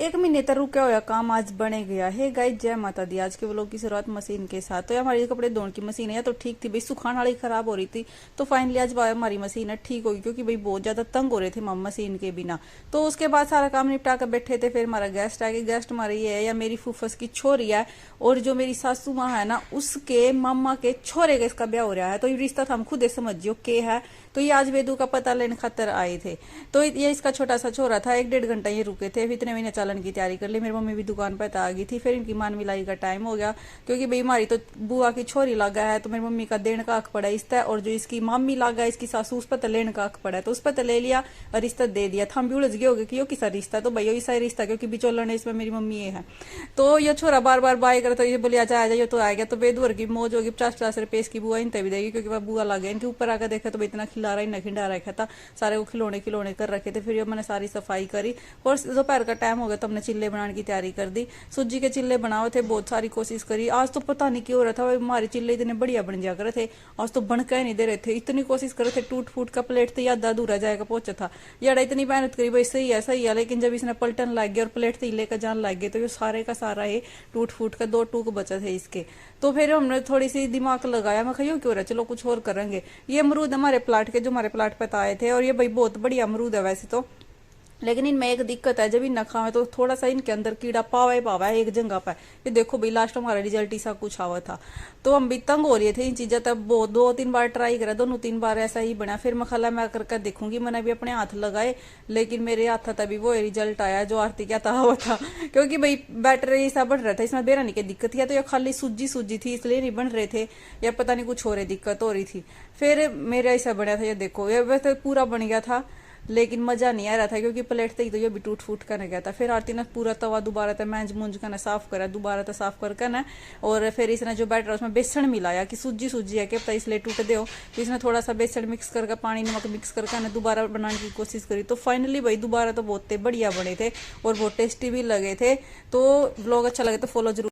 एक महीने तक रुका हुआ काम आज बने गया है। गाइस जय माता दी। आज के व्लॉग की शुरुआत मशीन के साथ। तो हमारी कपड़े धोने की मशीन है तो ठीक थी भाई, सुखाने वाली खराब हो रही थी। तो फाइनली आज हमारी मशीन है ठीक होगी, क्योंकि भाई बहुत ज्यादा तंग हो रहे थे हम मशीन के बिना। तो उसके बाद सारा काम निपटा कर बैठे थे। फिर हमारा गेस्ट आ गया। गेस्ट हमारे ये है या मेरी फूफस की छोरी है, और जो मेरी सासू माँ है ना उसके मामा के छोरे का इसका ब्याह हो रहा है। तो ये रिश्ता था, हम खुद समझियो के है। तो ये आज वेदू का पता लेने खातर आए थे। तो ये इसका छोटा सा छोरा था। 1-1.5 घंटा ये रुके थे। इतने महीने चालन की तैयारी कर ली। मेरी मम्मी भी दुकान पर आ गई थी। फिर इनकी मान मिलाई का टाइम हो गया, क्योंकि भाई हमारी तो बुआ की छोरी लगा है, तो मेरी मम्मी का देन का हक पड़ा इस पर, और जो इसकी मामी लगा है इसकी सासू उस पर तो लेने का हक पड़ा है। तो उस पर तो ले लिया और रिश्ता दे दिया था। हम भी उलझ गए हो गए कि यो किसा रिश्ता, तो भैया ऐसा रिश्ता, क्योंकि बिचौलने इसमें मेरी मम्मी ये है। तो ये छोरा बार बार बाय करे, तो ये बोले आ जाए तो आ गया। तो बेदूर की मौज होगी। 50-50 रुपए इसकी बुआ इन भी देगी, क्योंकि वह बुआ लगे इनके ऊपर आकर देखा तो इतना खिला रहा ही खिंडा रखा था। सारे को खिलौने खिलौने कर रखे थे। फिर मैंने सारी सफाई करी और दोपहर का टाइम हो गया तो हमने चिल्ले बनाने की तैयारी कर दी। सूजी के चिल्ले बनाए थे, बहुत सारी कोशिश करी। आज तो पता नहीं क्यों हो रहा था, हमारे चिल्ले इतने बढ़िया बन जा रहे थे। आज तो बनकर ही नहीं दे रहे थे, इतनी कोशिश कर रहे थे। टूट फूट का प्लेट तो याद अधूरा जाएगा पहुंचा था। यार इतनी मेहनत करी भाई, सही है, लेकिन जब इसने पलटन लग गया और प्लेट से लेकर जान लग गए, तो ये सारे का सारा ये टूट फूट का 2 टूक बचे थे इसके। तो फिर हमने थोड़ी सी दिमाग लगाया, मैं क्यों क्यों रहा, चलो कुछ और करेंगे। ये अमरूद हमारे प्लाट के, जो हमारे प्लाट पे आए थे, और ये भाई बहुत बढ़िया अमरूद है वैसे तो, लेकिन इनमें एक दिक्कत है, जब इन न खावे तो थोड़ा सा इनके अंदर कीड़ा पावा है एक जगह पर। ये देखो भाई लास्ट हमारा रिजल्ट ऐसा कुछ आवा था। तो हम भी तंग हो रहे थे इन चीजें। तब बहुत 2-3 बार ट्राई करा, 2-3 बार ऐसा ही बना। फिर मखला मैं करके देखूंगी, मैंने भी अपने हाथ लगाए, लेकिन मेरे हाथ था तभी वो रिजल्ट आया जो आरती क्या था वो था। क्योंकि भाई बैटर ऐसा बढ़ रहा था, इसमें बेरानी की दिक्कत थी, तो ये खाली सूजी थी इसलिए नहीं बन रहे थे, या पता नहीं कुछ और दिक्कत हो रही थी। फिर मेरा ऐसा बना था, ये देखो ये वैसे पूरा बन गया था, लेकिन मजा नहीं आ रहा था, क्योंकि प्लेट तक तो ये भी टूट फूट कर गया था। फिर आरती ने पूरा तवा दोबारा तक मैंज मूंज कर साफ करा, दोबारा तक साफ करके ना, और फिर इसने जो बैटर उसमें बेसन मिलाया कि सूजी है कि पता इसलिए टूट दो। तो इसने थोड़ा सा बेसन मिक्स करके, पानी नमक मिक्स करके ना दोबारा बनाने की कोशिश करी। तो फाइनली भाई दोबारा तो बहुत बढ़िया बने थे और बहुत टेस्टी भी लगे थे। तो व्लॉग अच्छा लगे तो फॉलो जरूर।